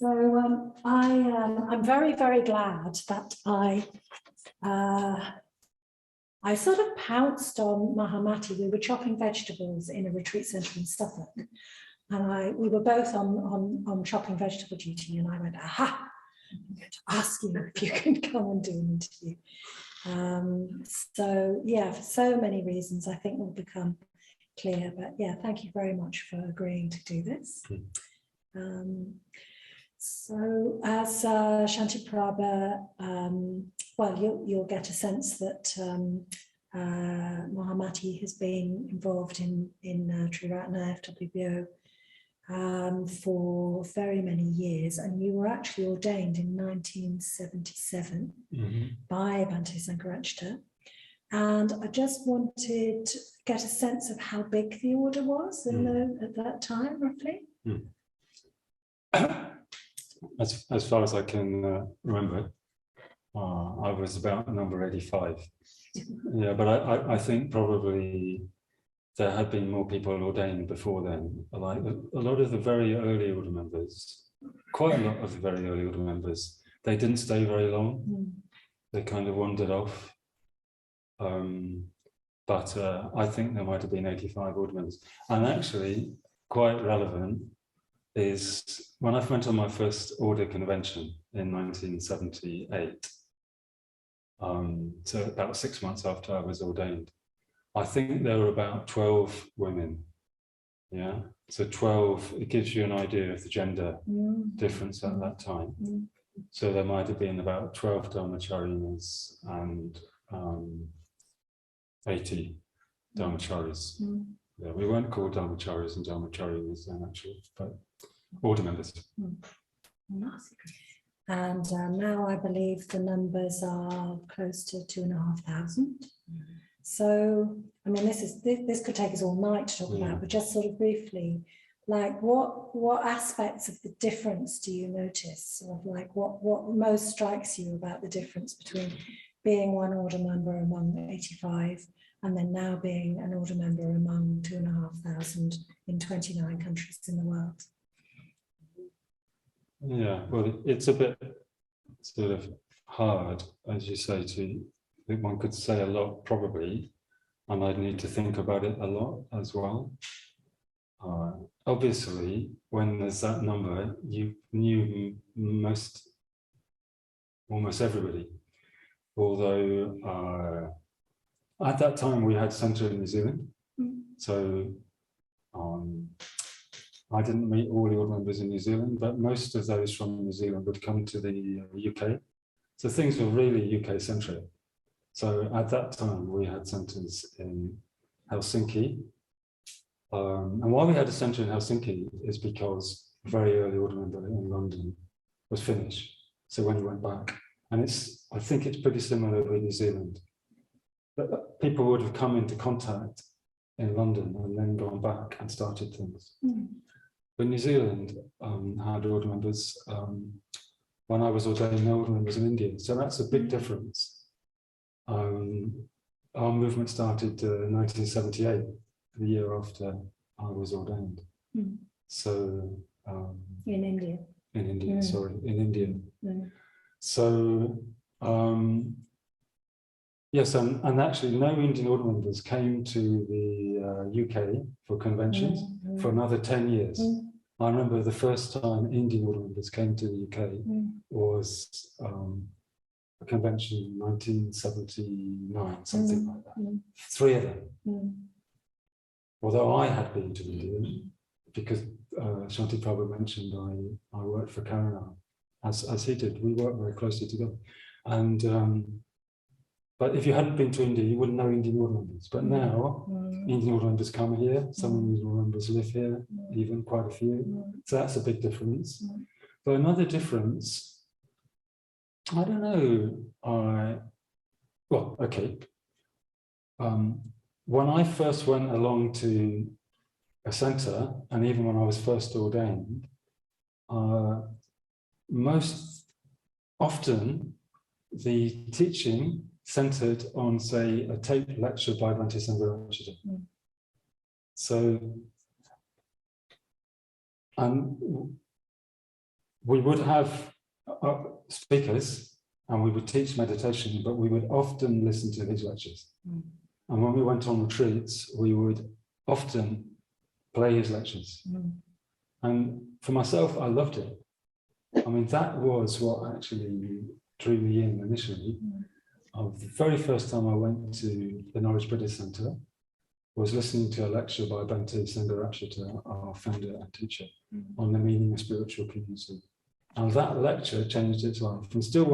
So I'm very, very glad that I sort of pounced on Mahamati. We were chopping vegetables in a retreat centre in Suffolk, and we were both on chopping vegetable duty, and I went, aha, I'm going to ask you if you can come and do an interview. So yeah, for so many reasons, I think will become clear. But yeah, thank you very much for agreeing to do this. So as Shantiprabha, well, you'll get a sense that Mahamati has been involved in Triratna FWBO for very many years, and you were actually ordained in 1977 by Bhante Sankarachta. And I just wanted to get a sense of how big the order was at that time, roughly. As far as I can remember, I was about number 85. Yeah, but I think probably there had been more people ordained before then. Like a lot of the very early order members, quite a lot of the very early order members, they didn't stay very long. They kind of wandered off. But I think there might have been 85 order members. And actually, quite relevant is when I went on my first order convention in 1978, so about 6 months after I was ordained, I think there were about 12 women. Yeah, so 12, it gives you an idea of the gender difference at that time. So there might have been about 12 dharmacharinas and 80 dharmacharis. Yeah, we weren't called dharmacharis and dharmacharinas then actually, but order members. And now I believe the numbers are close to 2,500. So, I mean, this could take us all night to talk about, but just sort of briefly, like what aspects of the difference do you notice? Sort of like what most strikes you about the difference between being one order member among 85 and then now being an order member among 2,500 in 29 countries in the world? Yeah, well, it's a bit sort of hard, as you say, one could say a lot probably, and I'd need to think about it a lot as well. Obviously, when there's that number, you knew almost everybody. Although at that time we had centre in New Zealand, so I didn't meet all the order members in New Zealand, but most of those from New Zealand would come to the UK. So things were really UK centric. So at that time we had centres in Helsinki. And why we had a centre in Helsinki is because a very early order member in London was Finnish. So when he went back, and I think it's pretty similar with New Zealand, but people would have come into contact in London and then gone back and started things. But New Zealand had order members. When I was ordained, no order members in India. So that's a big difference. Our movement started in 1978, the year after I was ordained. So in India. In India, sorry, in India. So yes, and actually no Indian order members came to the UK for conventions for another 10 years. I remember the first time Indian order members came to the UK was a convention in 1979, something like that. 3 of them. Although I had been to India, because Shantiprabha mentioned I worked for Karuna, as he did. We worked very closely together. And but if you hadn't been to India, you wouldn't know Indian order members. But now, Indian order members come here. Some Indian order members live here, even quite a few. So that's a big difference. But another difference, I don't know. Well, okay. When I first went along to a centre, and even when I was first ordained, most often the teaching centred on, say, a tape lecture by Bhante Sankarachta. So, and we would have speakers and we would teach meditation, but we would often listen to his lectures. And when we went on retreats, we would often play his lectures. And for myself, I loved it. I mean, that was what actually drew me in initially. The very first time I went to the Norwich Centre was listening to a lecture by Bhante, our founder and teacher, on the meaning of spiritual community. And that lecture changed its life. And still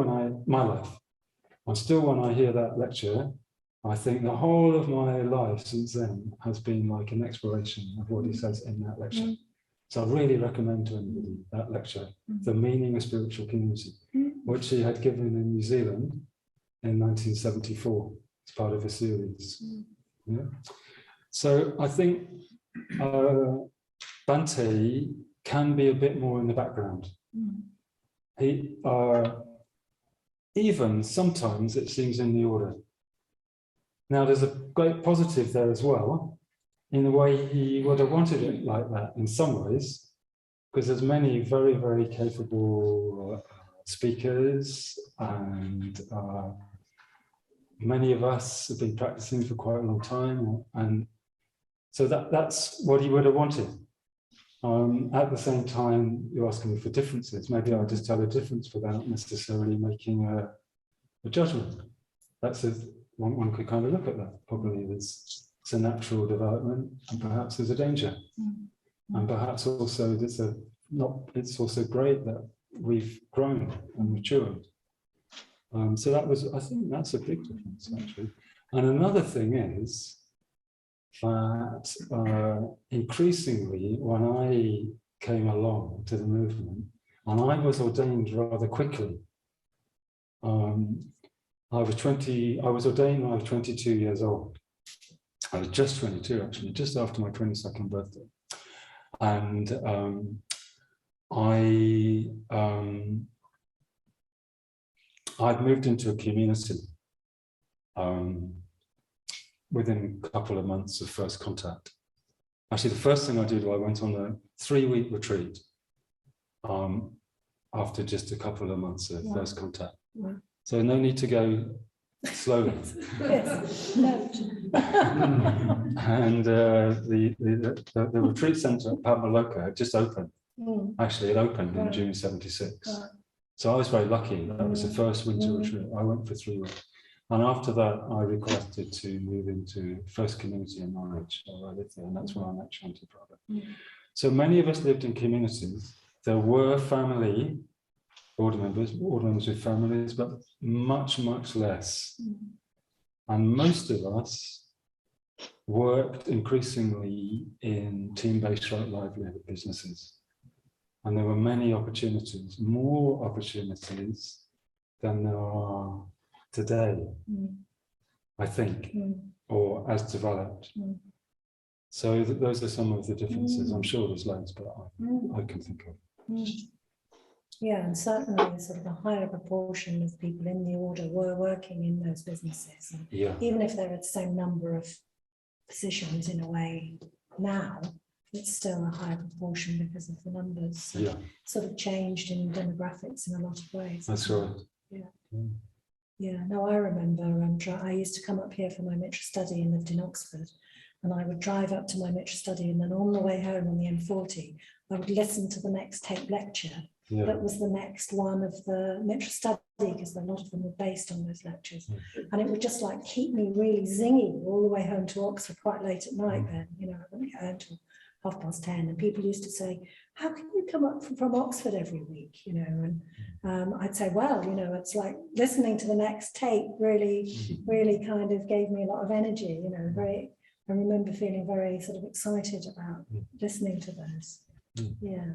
my life. And still when I hear that lecture, I think the whole of my life since then has been like an exploration of what he says in that lecture. So I really recommend to anybody that lecture, The Meaning of Spiritual Community, which he had given in New Zealand in 1974 as part of a series. Yeah. So I think Bhante can be a bit more in the background. He even sometimes it seems in the order. Now there's a great positive there as well, in the way he would have wanted it like that in some ways, because there's many very, very capable speakers, and many of us have been practicing for quite a long time, and so that's what he would have wanted. At the same time, you're asking me for differences. Maybe I'll just tell a difference without necessarily making a judgment. That's one could kind of look at that. Probably it's a natural development, and perhaps there's a danger, and perhaps also it's also great that we've grown and matured. So I think that's a big difference actually. And another thing is that increasingly, when I came along to the movement, and I was ordained rather quickly. I was ordained when I was 22 years old. I was just 22 actually, just after my 22nd birthday. And I'd moved into a community within a couple of months of first contact. Actually, the first thing I did, I went on a 3-week retreat after just a couple of months of first contact. So no need to go slowly. Yes, note. And the retreat centre at Madhyamaloka had just opened. Actually, it opened in June '76. So I was very lucky. That was the first winter retreat. I went for 3 weeks. And after that, I requested to move into first community in Norwich, where I lived there, and that's where I met Shanti. So many of us lived in communities. There were family order members with families, but much, much less. And most of us worked increasingly in team-based right livelihood businesses. And there were many opportunities, more opportunities than there are today, I think, or as developed. So those are some of the differences. I'm sure there's loads, but I can think of. Yeah, and certainly sort of a higher proportion of people in the order were working in those businesses. And even if there are the same number of positions in a way now, it's still a higher proportion because of the numbers. So sort of changed in demographics in a lot of ways. That's right. Yeah, no, I remember I used to come up here for my Mitra study and lived in Oxford, and I would drive up to my Mitra study, and then on the way home on the M40, I would listen to the next tape lecture. That was the next one of the Mitra study, because a lot of them were based on those lectures. And it would just like keep me really zingy all the way home to Oxford quite late at night then, you know, I wouldn't get home till 10:30. And people used to say, how can you come up from Oxford every week, you know? And I'd say, well, you know, it's like listening to the next tape really kind of gave me a lot of energy, you know, I remember feeling very sort of excited about listening to those. Yeah.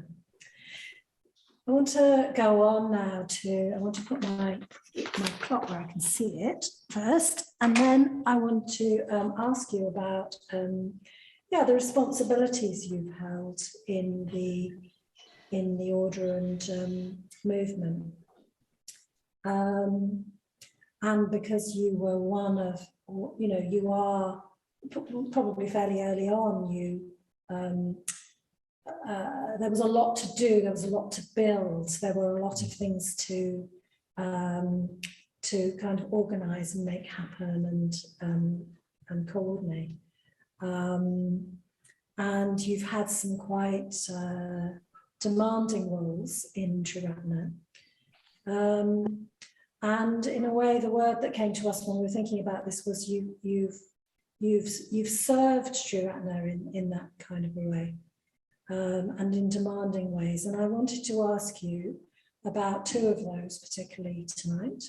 I want to go on now I want to put my clock where I can see it first, and then I want to ask you about the responsibilities you've held in the order and movement, and because you were one of, you know, you are probably fairly early on, you there was a lot to do, there was a lot to build, there were a lot of things to kind of organise and make happen and coordinate. And you've had some quite demanding roles in Triratna. And in a way, the word that came to us when we were thinking about this was you've served Triratna in that kind of a way, and in demanding ways. And I wanted to ask you about two of those particularly tonight.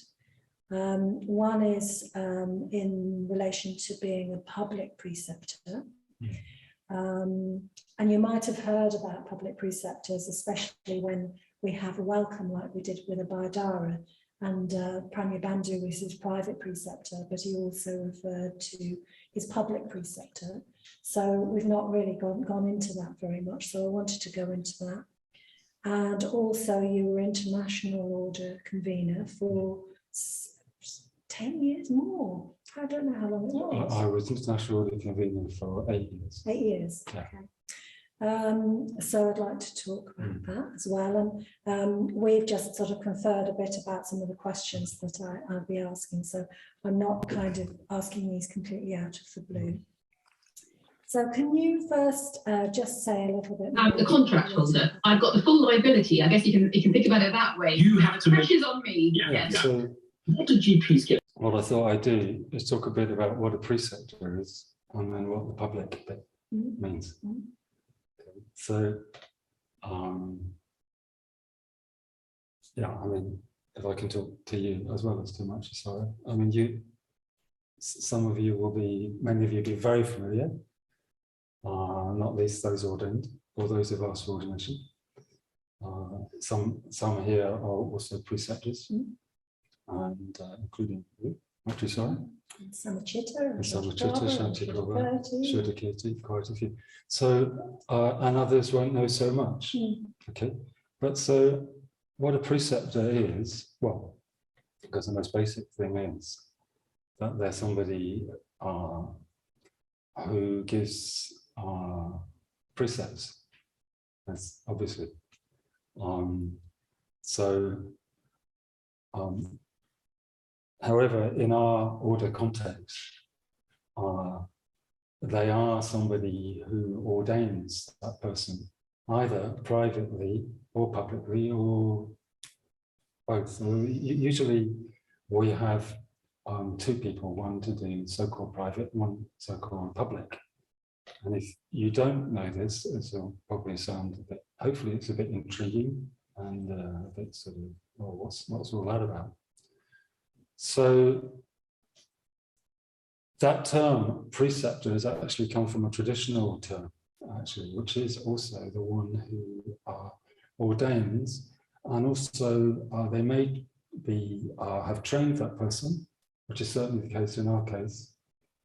One is in relation to being a public preceptor. And you might have heard about public preceptors, especially when we have a welcome like we did with a Bayadara, and Pranya Bandhu was his private preceptor, but he also referred to his public preceptor. So we've not really gone into that very much, so I wanted to go into that. And also you were International Order Convenor for 10 years more. I don't know how long it was. I was International Order Convenor for 8 years. 8 years, Yeah. okay. So I'd like to talk about that as well. And we've just sort of conferred a bit about some of the questions that I'll be asking. So I'm not kind of asking these completely out of the blue. So can you first just say a little bit more? The contract holder. I've got the full liability. I guess you can think about it that way. You have to. Pressure's on me. Yeah. So What do GPs get? what I thought I'd do is talk a bit about what a preceptor is and then what the public bit means. Okay. So, yeah, I mean, if I can talk to you as well as to Matrisara, I mean, some of you will be, many of you will be very familiar, not least those ordained or those who've asked for ordination. Some here are also preceptors. And including you, Matrisara, Samachitta, Shantiprabha, Shodakirti, quite a few. So, and others won't know so much. Okay, but so what a preceptor is, well, because the most basic thing is that there's somebody who gives precepts. That's obviously. However, in our order context, they are somebody who ordains that person, either privately or publicly or both. So usually we have two people, one to do so-called private, one so-called public. And if you don't know this, it'll probably sound a bit, hopefully it's a bit intriguing and a bit sort of, well, what's all that about? So that term, preceptor, has actually come from a traditional term, actually, which is also the one who ordains, and also they may be have trained that person, which is certainly the case in our case,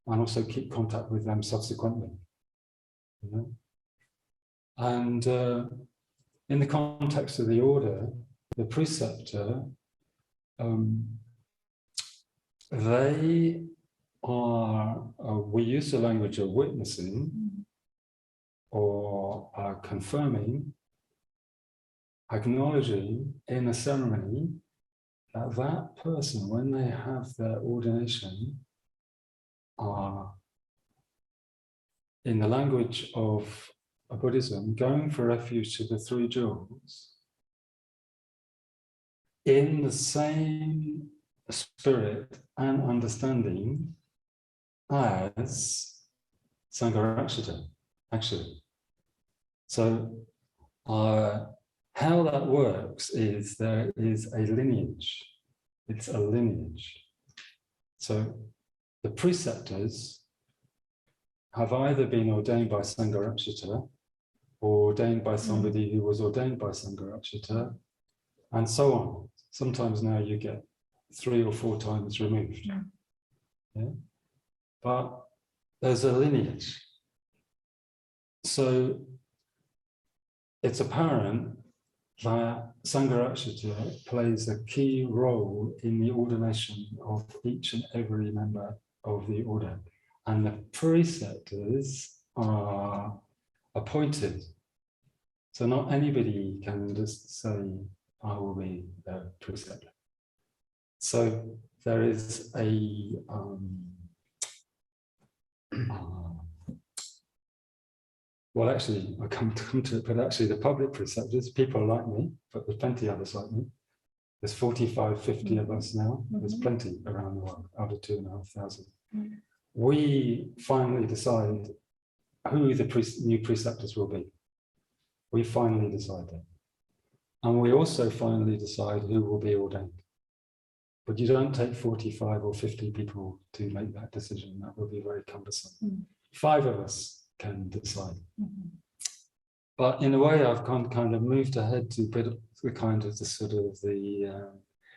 and also keep contact with them subsequently. You know? And in the context of the order, the preceptor, they are, we use the language of witnessing or confirming, acknowledging in a ceremony that that person, when they have their ordination, are, in the language of Buddhism, going for refuge to the three jewels in the same spirit and understanding as Sangharakshita, actually. So how that works is there is a lineage. It's a lineage. So the preceptors have either been ordained by Sangharakshita or ordained by somebody who was ordained by Sangharakshita, and so on. Sometimes now you get 3 or 4 times removed. Yeah? But there's a lineage. So it's apparent that Sangharakshita plays a key role in the ordination of each and every member of the order. And the preceptors are appointed So not anybody can just say, I will be a preceptor. So there is a well, actually, I come to it, but actually the public preceptors, people like me, but there's plenty others like me. There's 45, 50 of us now. There's plenty around the world, out of 2,500. We finally decide who the new preceptors will be. We finally decide that. And we also finally decide who will be ordained. But you don't take 45 or 50 people to make that decision. That would be very cumbersome. 5 of us can decide. But in a way, I've kind of moved ahead to a bit of the kind of the sort of the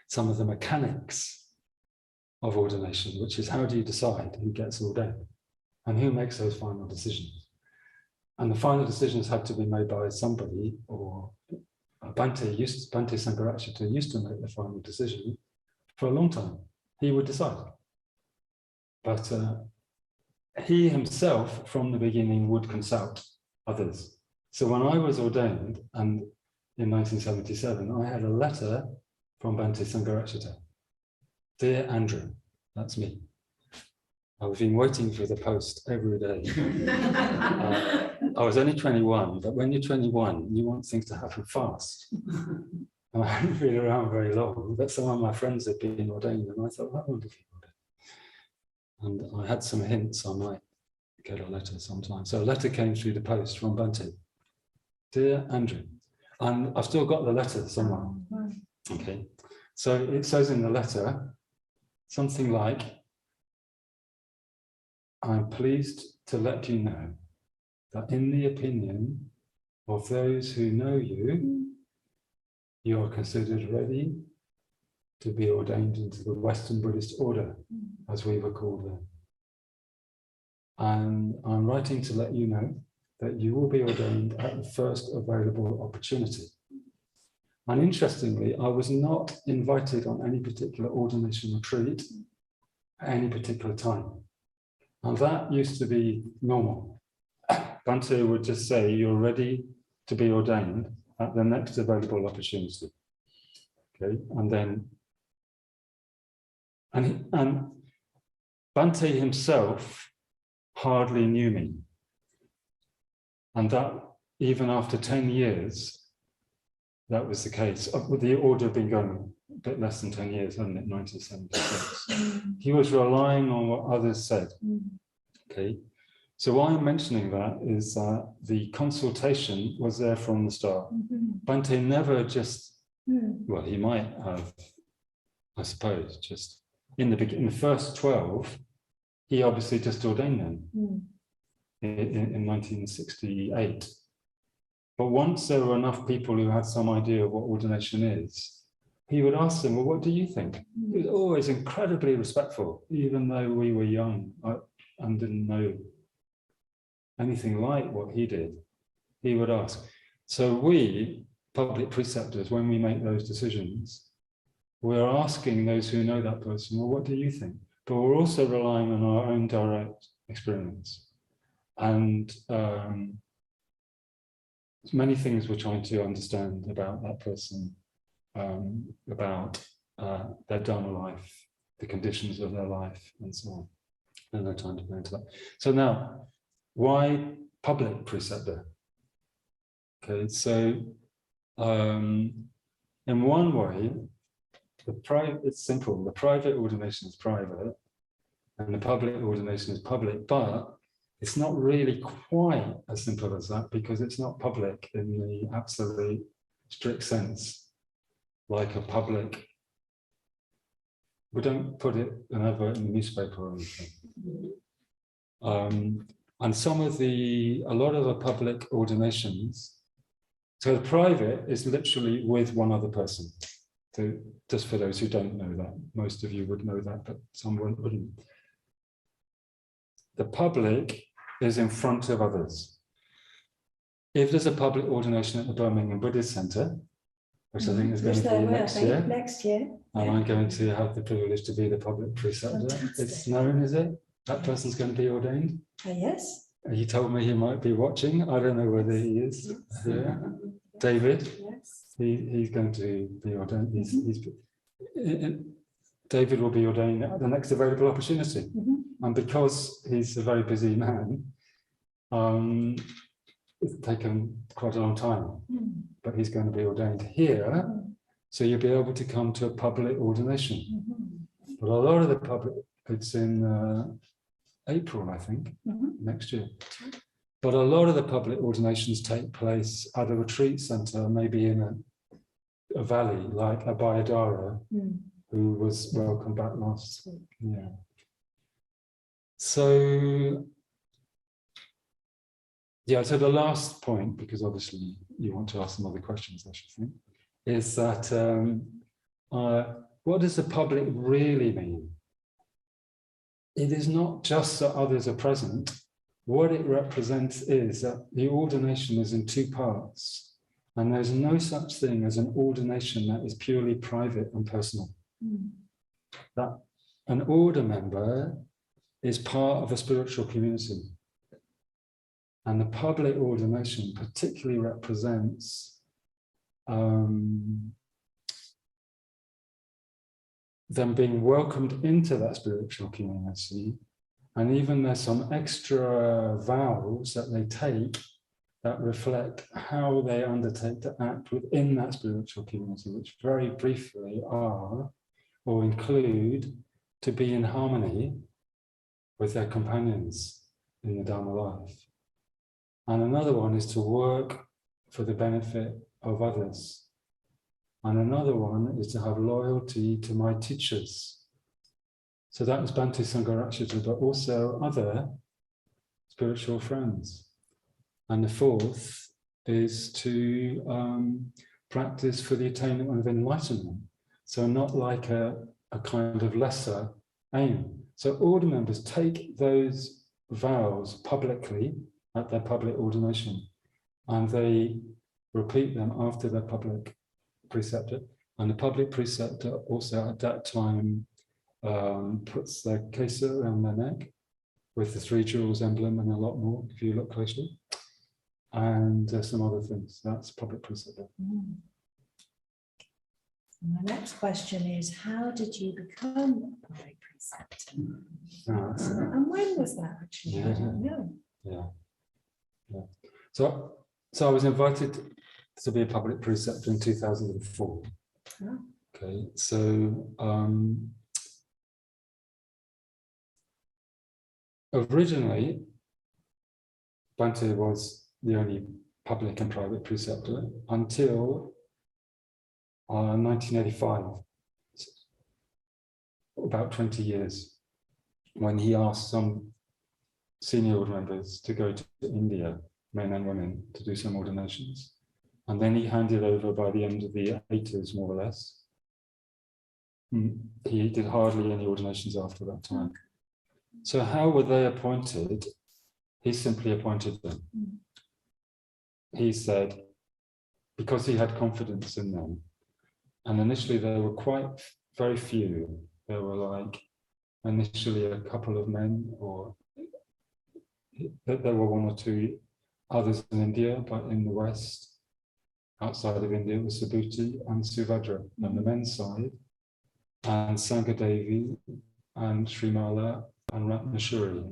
some of the mechanics of ordination, which is how do you decide who gets ordained and who makes those final decisions? And the final decisions have to be made by somebody, or Bhante Sangharakshita used to make the final decision for a long time. He would decide. But he himself, from the beginning, would consult others. So when I was ordained, and in 1977, I had a letter from Bhante Sangharakshita. Dear Andrew, that's me. I've been waiting for the post every day. I was only 21, but when you're 21, you want things to happen fast. And I hadn't been around very long, but some of my friends had been ordained, and I thought, I want to be ordained. And I had some hints I might get a letter sometime. So a letter came through the post from Bhante. Dear Andrew, and I've still got the letter somewhere. Okay, so it says in the letter something like, I'm pleased to let you know that in the opinion of those who know you, you are considered ready to be ordained into the Western Buddhist order, as we were called then. And I'm writing to let you know that you will be ordained at the first available opportunity. And interestingly, I was not invited on any particular ordination retreat at any particular time. And that used to be normal. Bhante would just say, you're ready to be ordained at the next available opportunity. Okay, and then, and Bhante himself hardly knew me. And that, even after 10 years, that was the case. The order had been going a bit less than 10 years, hadn't it, 1976. He was relying on what others said. Okay, so why I'm mentioning that is that the consultation was there from the start. Bhante never just, well, he might have, I suppose, just in the first 12, he obviously just ordained them in 1968. But once there were enough people who had some idea of what ordination is, he would ask them, well, what do you think? He was always incredibly respectful, even though we were young and didn't know anything like what he did. He would ask. So we, public preceptors, when we make those decisions, we're asking those who know that person, well, what do you think? But we're also relying on our own direct experience. And many things we're trying to understand about that person, about their dharma life, the conditions of their life, and so on. There's no time to go into that. So now, why public preceptor? Okay, so in one way, it's simple. The private ordination is private, and the public ordination is public, but it's not really quite as simple as that, because it's not public in the absolute strict sense, like a public. We don't put it an advert in the newspaper or anything. And a lot of the public ordinations, so the private is literally with one other person. So just for those who don't know that, most of you would know that, but some wouldn't. The public is in front of others. If there's a public ordination at the Birmingham Buddhist Centre, which I think is going to be next year, and I'm going to have the privilege to be the public preceptor. Fantastic. It's known, is it? That person's going to be ordained? Yes. He told me he might be watching. I don't know whether he is here. David, he's going to be ordained. David will be ordained at the next available opportunity. And because he's a very busy man, it's taken quite a long time, but he's going to be ordained here. So you'll be able to come to a public ordination. But a lot of the public, it's in April, I think, next year. But a lot of the public ordinations take place at a retreat centre, maybe in a valley, like Abhayadara, who was welcomed back last week. Yeah. So, yeah, so the last point, because obviously you want to ask some other questions, I should think, is that what does the public really mean? It is not just that others are present. What it represents is that the ordination is in two parts, and there's no such thing as an ordination that is purely private and personal. That an order member is part of a spiritual community. And the public ordination particularly represents them being welcomed into that spiritual community. And even there's some extra vows that they take that reflect how they undertake to act within that spiritual community, which very briefly are or include to be in harmony with their companions in the Dharma life. And another one is to work for the benefit of others. And another one is to have loyalty to my teachers. So that was Bhante Sangharakshita, but also other spiritual friends. And the fourth is to practice for the attainment of enlightenment. So not like a kind of lesser aim. So order members take those vows publicly at their public ordination, and they repeat them after their public preceptor. And the public preceptor also at that time puts their kesa around their neck with the 3 jewels emblem and a lot more, if you look closely, and some other things. That's public preceptor. My next question is, how did you become a public preceptor? And when was that actually? I don't know. Yeah. So I was invited to be a public preceptor in 2004. Okay, so originally Bhante was the only public and private preceptor until 1985, about 20 years, when he asked some senior order members to go to India, men and women, to do some ordinations. And then he handed over by the end of the 80s, more or less. He did hardly any ordinations after that time. So how were they appointed? He simply appointed them. He said, because he had confidence in them. And initially there were very few. There were like initially a couple of men, or there were 1 or 2 others in India, but in the West, outside of India, was Subhuti and Subhadra on the men's side, and Sangadevi and Srimala and Ratnashuri.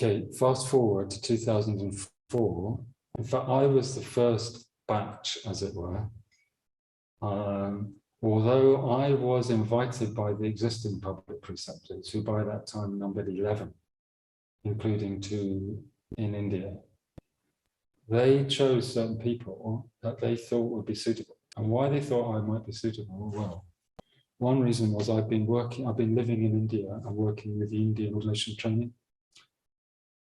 Okay, fast forward to 2004. In fact, I was the first batch, as it were. Although I was invited by the existing public preceptors, who by that time numbered 11, including 2 in India. They chose certain people that they thought would be suitable. And why they thought I might be suitable? Well, one reason was I've been living in India and working with the Indian ordination training.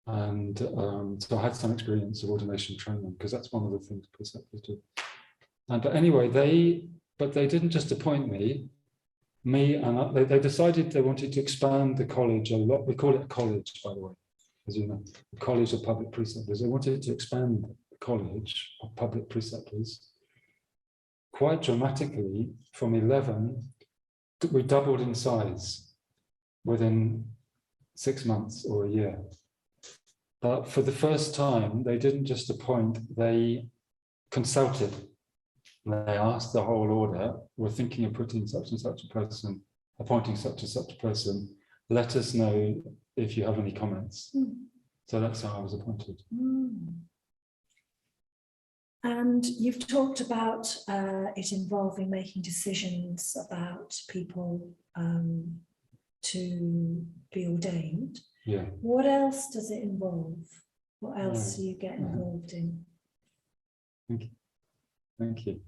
And so I had some experience of ordination training, because that's one of the things preceptors do. But anyway, they didn't just appoint me, and they decided they wanted to expand the college a lot. We call it a college, by the way, as you know, the College of Public Preceptors. They wanted to expand the College of Public Preceptors quite dramatically from 11. We doubled in size within 6 months or a year. But for the first time, they didn't just appoint, they consulted. They asked the whole order, we're thinking of putting such and such a person, appointing such and such a person. Let us know if you have any comments. So that's how I was appointed. And you've talked about it involving making decisions about people to be ordained. Yeah. What else does it involve? What else do you get involved in? Thank you.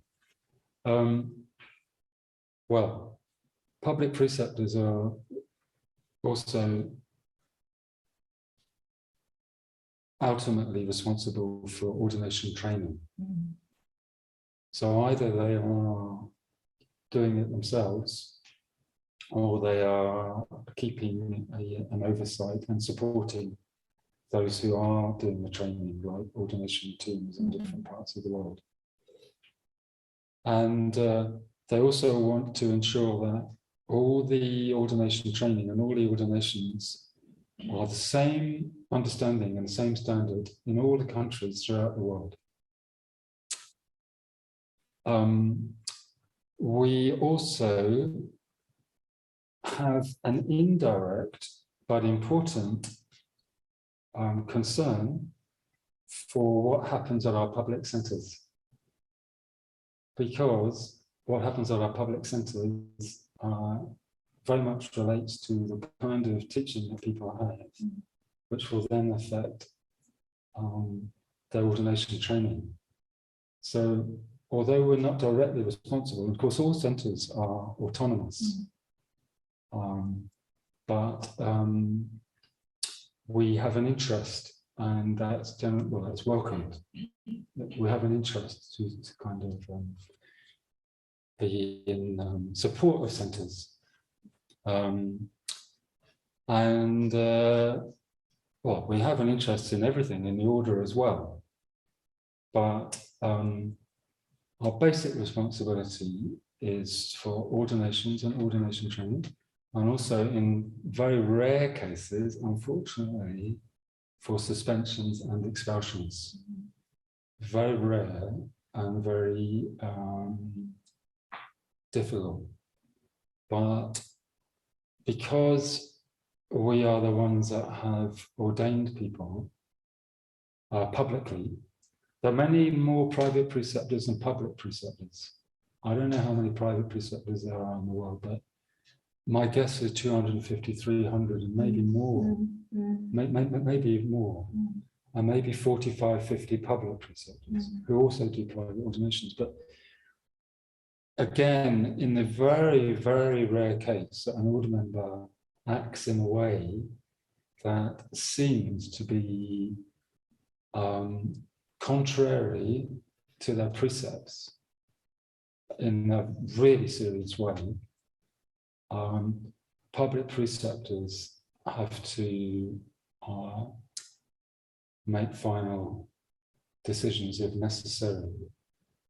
Well, public preceptors are also ultimately responsible for ordination training. So either they are doing it themselves, or they are keeping an oversight and supporting those who are doing the training, like ordination teams in different parts of the world. And they also want to ensure that all the ordination training and all the ordinations are the same understanding and the same standard in all the countries throughout the world. We also have an indirect but important concern for what happens at our public centres. Because what happens at our public centres very much relates to the kind of teaching that people have, which will then affect their ordination training. So, although we're not directly responsible, of course, all centres are autonomous, but we have an interest, and that's generally, well, that's welcomed. We have an interest to kind of be in support of centres. Well, we have an interest in everything in the order as well, but our basic responsibility is for ordinations and ordination training, and also in very rare cases, unfortunately, for suspensions and expulsions. Very rare and very difficult. But because we are the ones that have ordained people publicly, there are many more private preceptors than public preceptors. I don't know how many private preceptors there are in the world, but my guess is 250, 300, and maybe more, maybe more, and maybe 45, 50 public preceptors who also do private ordinations. But again, in the very, very rare case that an order member acts in a way that seems to be contrary to their precepts in a really serious way, public preceptors have to make final decisions if necessary.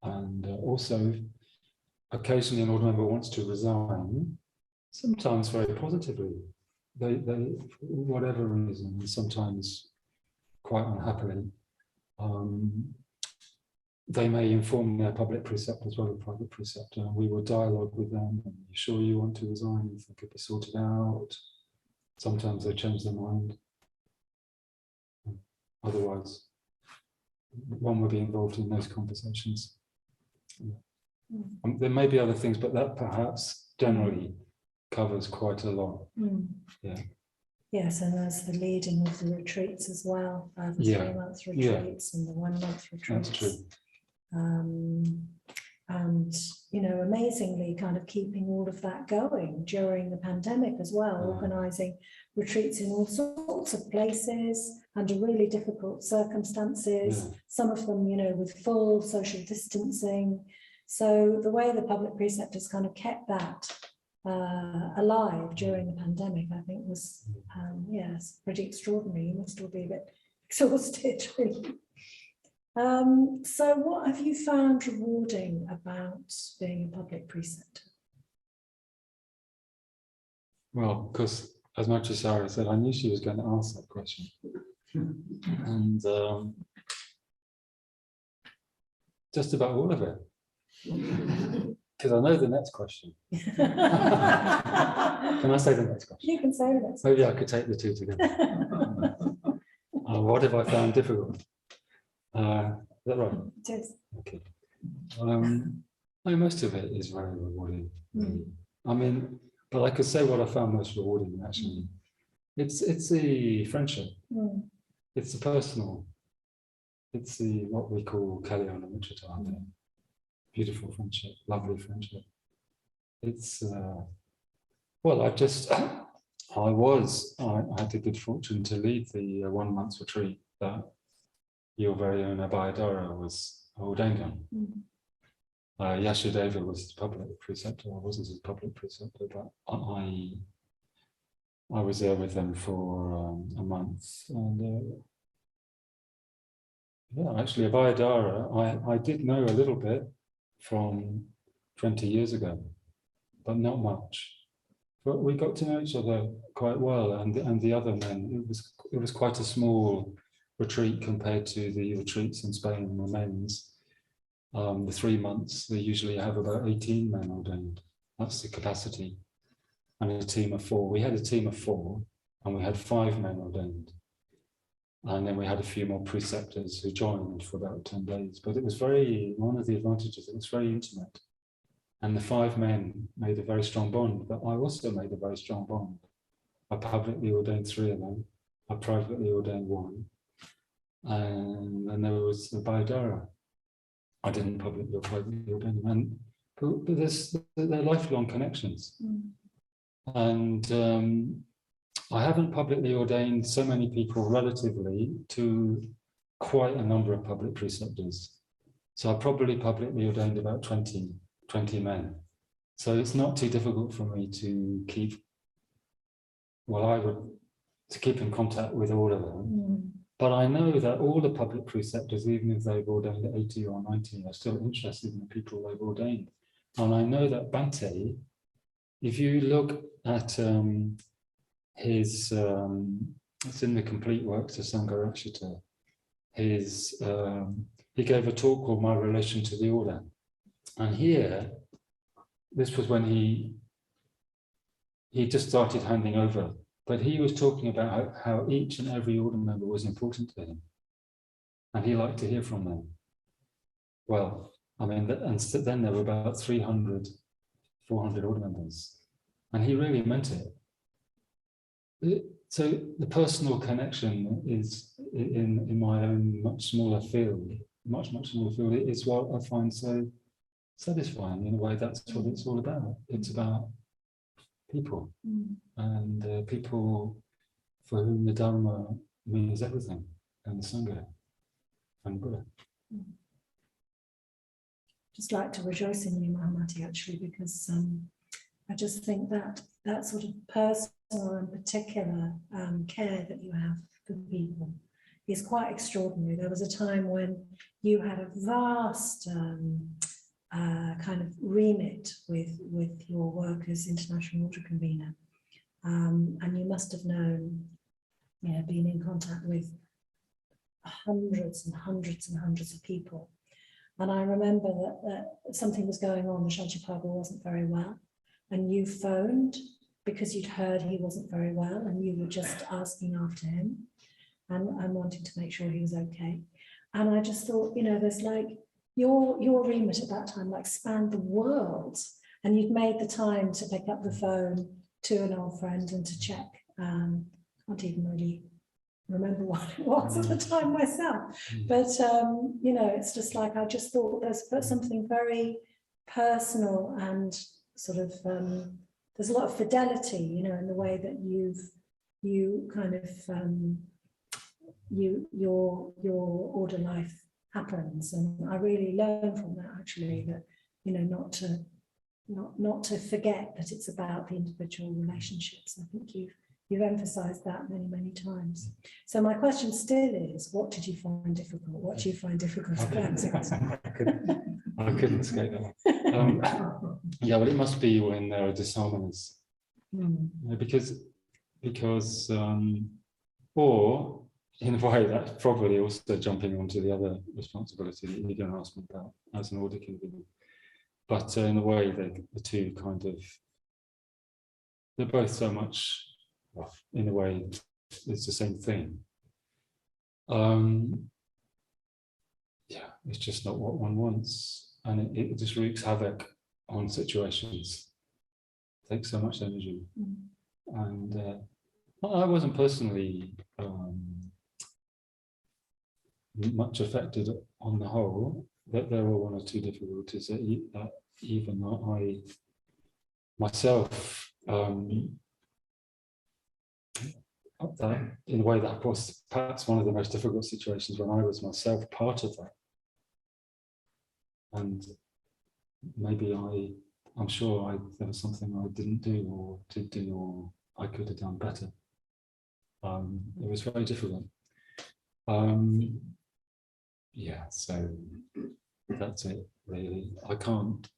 And also, occasionally an order member wants to resign, sometimes very positively, they for whatever reason, and sometimes quite unhappily, they may inform their public preceptor as well as private preceptor, and we will dialogue with them. Are you sure you want to resign? You think it'll be sorted out? Sometimes they change their mind. Otherwise, one will be involved in those conversations. There may be other things, but that perhaps generally covers quite a lot. Yeah. Yes, and there's the leading of the retreats as well, the 3-month retreats and the 1-month retreats. That's true. And, you know, amazingly kind of keeping all of that going during the pandemic as well, organising retreats in all sorts of places under really difficult circumstances, some of them, you know, with full social distancing. So the way the public preceptors kind of kept that alive during the pandemic, I think was, yes, pretty extraordinary. You must all be a bit exhausted, really. So what have you found rewarding about being a public preceptor? Well, because as Matrisara said, I knew she was going to ask that question. And just about all of it. Because I know the next question. Can I say the next question? You can say that. Maybe I could take the two together. What have I found difficult? Is that right? It is. Okay. Most of it is very rewarding. I mean, but I could say what I found most rewarding actually. It's the friendship. It's the personal. It's the what we call Kalyanaprabha. Beautiful friendship, lovely friendship. It's well, I had the good fortune to lead the 1 month retreat that your very own Abhayadara was ordained on. Yashudeva was his public preceptor. I wasn't his public preceptor, but I was there with them for a month. And yeah, actually, Abhayadara, I did know a little bit from 20 years ago, but not much. But we got to know each other quite well, and the other men. It was quite a small retreat compared to the retreats in Spain and the men's. The 3 months, they usually have about 18 men ordained. That's the capacity. And a team of 4. We had a team of 4, and we had 5 men ordained. And then we had a few more preceptors who joined for about 10 days. But it was one of the advantages, it was very intimate. And the 5 men made a very strong bond, but I also made a very strong bond. I publicly ordained 3 of them. I privately ordained 1. And then there was the Abhayadara. I didn't publicly or privately ordain them. But they're lifelong connections. And I haven't publicly ordained so many people relatively to quite a number of public preceptors. So I probably publicly ordained about 20 men. So it's not too difficult for me to keep, to keep in contact with all of them. But I know that all the public preceptors, even if they've ordained 80 or 90, are still interested in the people they've ordained. And I know that Bhante, if you look at his, it's in the complete works of Sangharakshita, he gave a talk called My Relation to the Order. And here, this was when he just started handing over. But he was talking about how each and every order member was important to him. And he liked to hear from them. Well, I mean, and then there were about 300, 400 order members. And he really meant it. So the personal connection is in my own much smaller field, much smaller field, is what I find so satisfying. In a way, that's what it's all about. It's about people, and people for whom the Dharma means everything, and the Sangha and Buddha. Just like to rejoice in you, Mahamati, actually, because I just think that sort of personal and particular care that you have for people is quite extraordinary. There was a time when you had a vast kind of remit with your work as International Order Convenor, and you must have known, been in contact with hundreds and hundreds and hundreds of people. And I remember that something was going on. The Shantiprabhu wasn't very well, and you phoned because you'd heard he wasn't very well, and you were just asking after him and wanting to make sure he was okay. And I just thought, there's like your remit at that time spanned the world, and you'd made the time to pick up the phone to an old friend and to check. Can't even really remember what it was at the time myself, but it's just like, I just thought there's something very personal and sort of there's a lot of fidelity, in the way that you kind of your order life happens. And I really learned from that, actually, that not to forget that it's about the individual relationships. I think you've emphasized that many times. So my question still is, what did you find difficult? What do you find difficult about it? I couldn't escape that. Yeah, well, it must be when there are disharmonies. Because because, or in a way that's probably also jumping onto the other responsibility that you're going to ask me about as an order convener. But in a way, the two kind of, they're both so much, well, in a way, it's the same thing. Yeah, it's just not what one wants, and it just wreaks havoc on situations. It takes so much energy, and I wasn't personally much affected on the whole. That there were one or two difficulties that even I myself, that in a way that was perhaps one of the most difficult situations when I was myself part of that. And maybe I'm sure there was something I didn't do or did do or I could have done better. It was very difficult. Yeah, so that's it really. I can't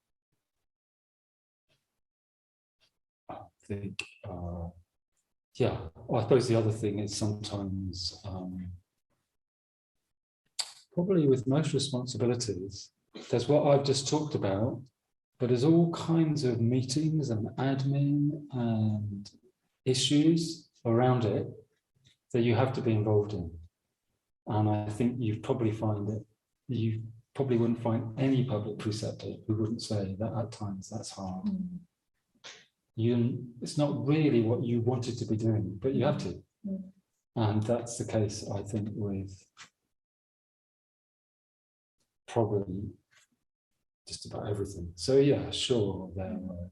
think, yeah, well, I suppose the other thing is sometimes, probably with most responsibilities, there's what I've just talked about, but there's all kinds of meetings and admin and issues around it that you have to be involved in. And I think you probably find that you probably wouldn't find any public preceptor who wouldn't say that at times that's hard. It's not really what you wanted to be doing, but you have to. And that's the case, I think, with probably just about everything. So yeah, sure, there were,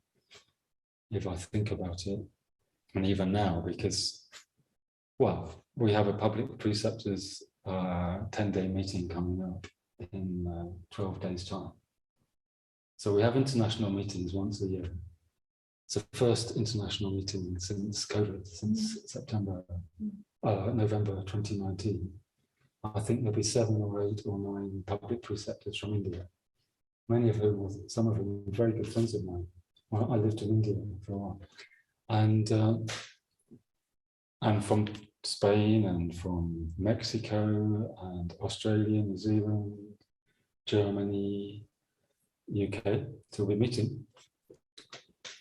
if I think about it, and even now, because, well, we have a public preceptors 10-day meeting coming up in 12 days' time. So we have international meetings once a year. It's the first international meeting since COVID, since November 2019. I think there'll be 7 or 8 or 9 public preceptors from India. Many of whom, some of them, were very good friends of mine. Well, I lived in India for a while, and from Spain and from Mexico and Australia, New Zealand, Germany, UK. So we'll be meeting,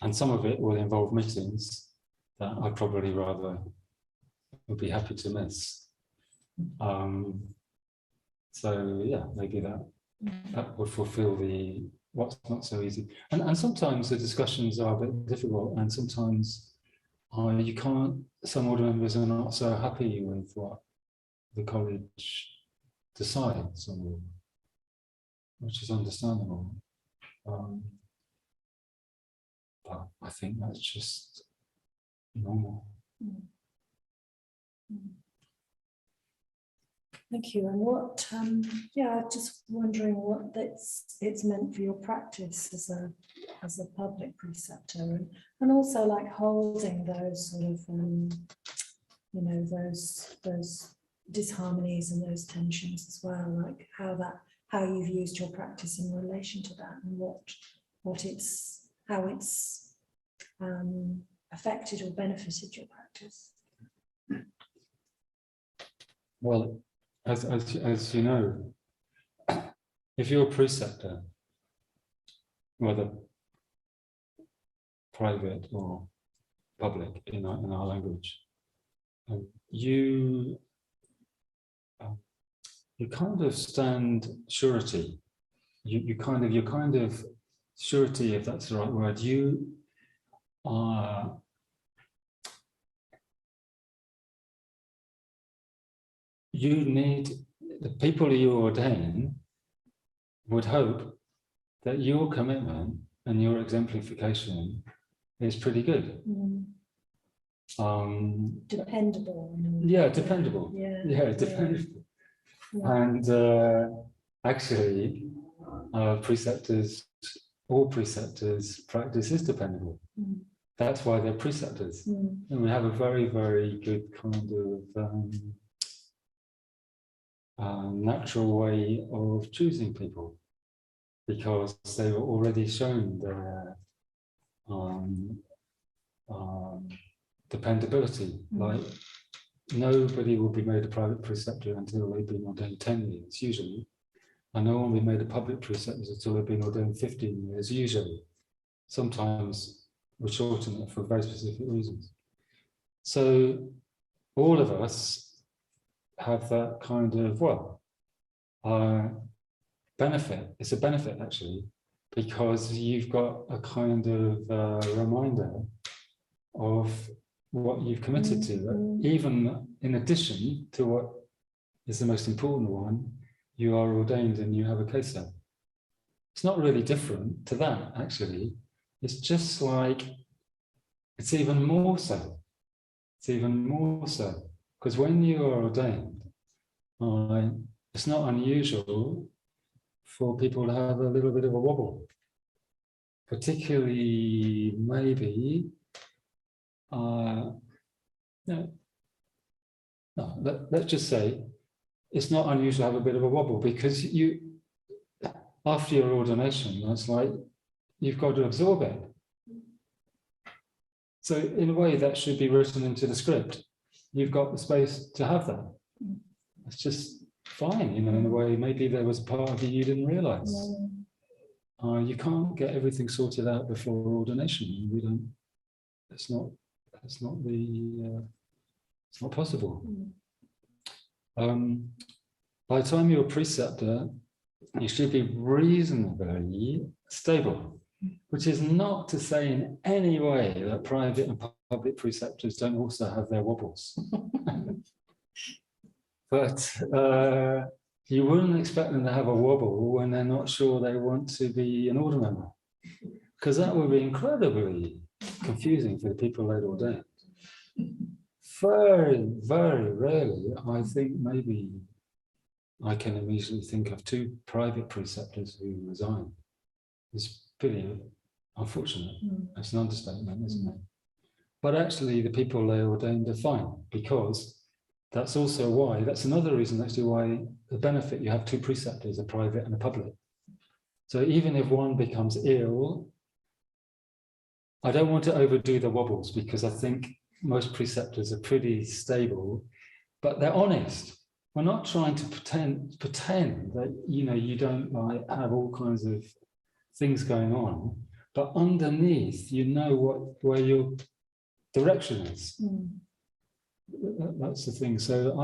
and some of it will involve meetings that I probably rather would be happy to miss. So yeah, maybe that would fulfill the what's not so easy. And sometimes the discussions are a bit difficult, and sometimes you can't, some order members are not so happy with what the college decides, which is understandable. But I think that's just normal. Thank you. And what, yeah, just wondering what it's meant for your practice as a public preceptor, and also like holding those sort of, you know, those disharmonies and those tensions as well, like how you've used your practice in relation to that, and how it's affected or benefited your practice. Well, as you know, if you're a preceptor, whether private or public in our language, you kind of stand surety. You're kind of surety, if that's the right word. You are the people you ordain would hope that your commitment and your exemplification is pretty good. Dependable. Yeah, dependable. Yeah, dependable. Yeah. And actually, preceptors, all preceptors' practice is dependable. That's why they're preceptors. And we have a very, very good kind of natural way of choosing people, because they've already shown dependability. Like nobody will be made a private preceptor until they've been ordained 10 years, usually. And no one will be made a public preceptor until they've been ordained 15 years, usually. Sometimes we shorten it for very specific reasons. So all of us have that kind of, well, benefit. It's a benefit, actually, because you've got a kind of reminder of what you've committed to, even in addition to what is the most important one, you are ordained and you have a CASA. It's not really different to that, actually. It's just like, it's even more so. It's even more so. Because when you are ordained, it's not unusual for people to have a little bit of a wobble. Particularly, maybe, let's just say, it's not unusual to have a bit of a wobble because after your ordination, it's like you've got to absorb it. So in a way, that should be written into the script. You've got the space to have that. It's just fine, in a way. Maybe there was a part of you didn't realize. You can't get everything sorted out before ordination. We don't. It's not possible. By the time you're a preceptor, you should be reasonably stable, which is not to say in any way that private and public preceptors don't also have their wobbles. But you wouldn't expect them to have a wobble when they're not sure they want to be an order member, because that would be incredibly confusing for the people they'd ordained. Very, very rarely, I think maybe I can immediately think of 2 private preceptors who resigned. It's pretty unfortunate. It's an understatement, isn't it? But actually, the people they ordained are fine, because that's also why, that's another reason actually why the benefit you have 2 preceptors, a private and a public. So even if one becomes ill, I don't want to overdo the wobbles, because I think most preceptors are pretty stable, but they're honest. We're not trying to pretend that you don't like have all kinds of things going on, but underneath where your direction is. That's the thing. So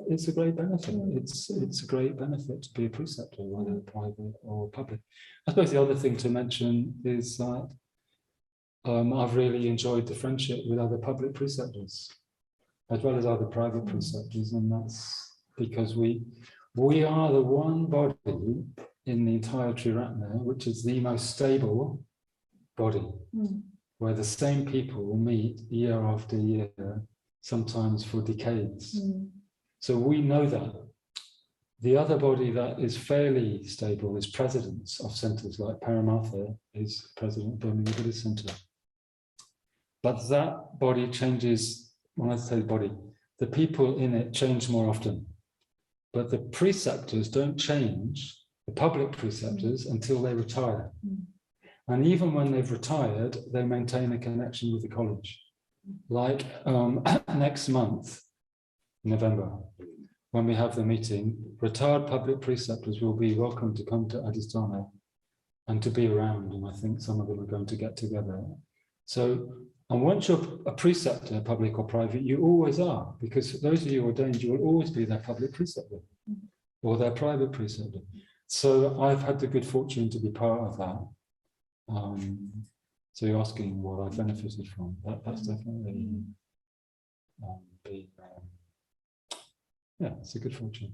it's a great benefit. It's a great benefit to be a preceptor, whether private or public. I suppose the other thing to mention is that I've really enjoyed the friendship with other public preceptors, as well as other private preceptors, and that's because we are the one body in the entire Triratna, which is the most stable body, where the same people meet year after year, sometimes for decades. So we know that. The other body that is fairly stable is presidents of centres, like Paramartha is president of Birmingham Buddhist Centre. But that body changes, when I say body, the people in it change more often. But the preceptors don't change, the public preceptors, until they retire. And even when they've retired, they maintain a connection with the college. Like next month, November, when we have the meeting, retired public preceptors will be welcome to come to Adhisthana and to be around. And I think some of them are going to get together. So, and once you're a preceptor, public or private, you always are, because those of you ordained, you will always be their public preceptor or their private preceptor. So I've had the good fortune to be part of that. So you're asking what I benefited from. That's definitely yeah, it's a good fortune.